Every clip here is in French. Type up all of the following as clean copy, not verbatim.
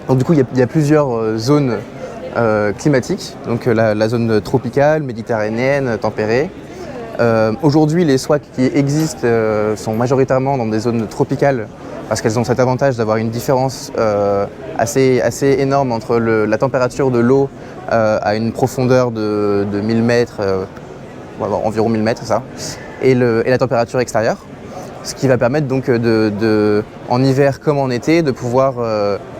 Donc du coup, il y a plusieurs zones climatiques, donc la zone tropicale, méditerranéenne, tempérée. Aujourd'hui, les SWAC qui existent sont majoritairement dans des zones tropicales parce qu'elles ont cet avantage d'avoir une différence assez énorme entre la température de l'eau à une profondeur de 1000 mètres, environ 1000 mètres, ça, et la température extérieure. Ce qui va permettre donc en hiver comme en été de pouvoir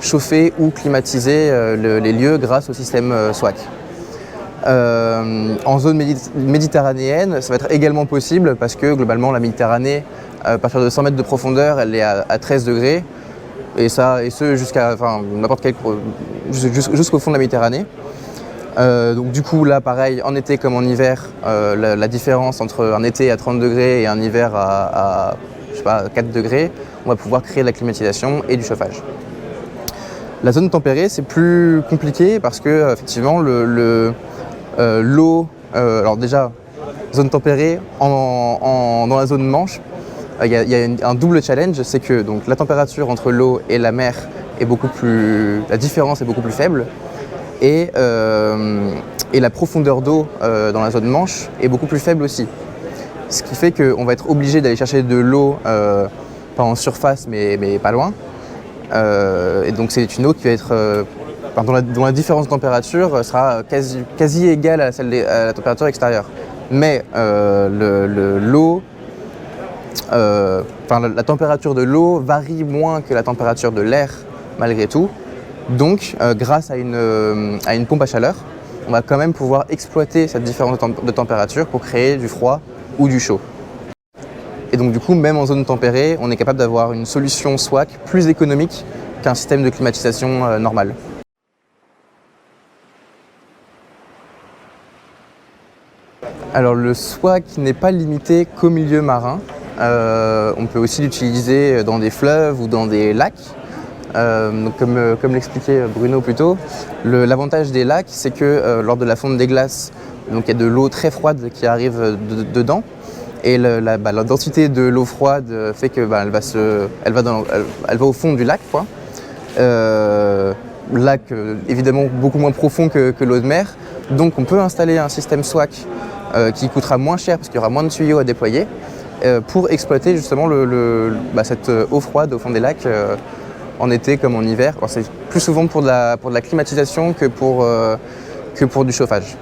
chauffer ou climatiser les lieux grâce au système SWAC. En zone méditerranéenne, ça va être également possible parce que globalement la Méditerranée, à partir de 100 mètres de profondeur, elle est à 13 degrés et ce jusqu'à jusqu'au fond de la Méditerranée. Donc du coup là pareil, en été comme en hiver, la différence entre un été à 30 degrés et un hiver à 4 degrés, on va pouvoir créer de la climatisation et du chauffage. La zone tempérée, c'est plus compliqué parce que effectivement l'eau, alors déjà, zone tempérée, dans la zone Manche, il y a un double challenge, c'est que donc, la température entre l'eau et la mer la différence est beaucoup plus faible, et la profondeur d'eau dans la zone Manche est beaucoup plus faible aussi. Ce qui fait qu'on va être obligé d'aller chercher de l'eau, pas en surface, mais pas loin. Et donc c'est une eau qui va être dont la différence de température sera quasi égale à la température extérieure. Mais la température de l'eau varie moins que la température de l'air malgré tout. Donc grâce à une pompe à chaleur, on va quand même pouvoir exploiter cette différence de température pour créer du froid ou du chaud. Et donc du coup, même en zone tempérée, on est capable d'avoir une solution SWAC plus économique qu'un système de climatisation normal. Alors le SWAC n'est pas limité qu'au milieu marin. On peut aussi l'utiliser dans des fleuves ou dans des lacs. Donc comme l'expliquait Bruno plus tôt, l'avantage des lacs, c'est que lors de la fonte des glaces, donc il y a de l'eau très froide qui arrive dedans. Et la densité de l'eau froide fait que elle va au fond du lac, quoi. Lac évidemment beaucoup moins profond que l'eau de mer. Donc on peut installer un système SWAC qui coûtera moins cher parce qu'il y aura moins de tuyaux à déployer pour exploiter justement cette eau froide au fond des lacs en été comme en hiver. C'est plus souvent pour de la climatisation que pour du chauffage.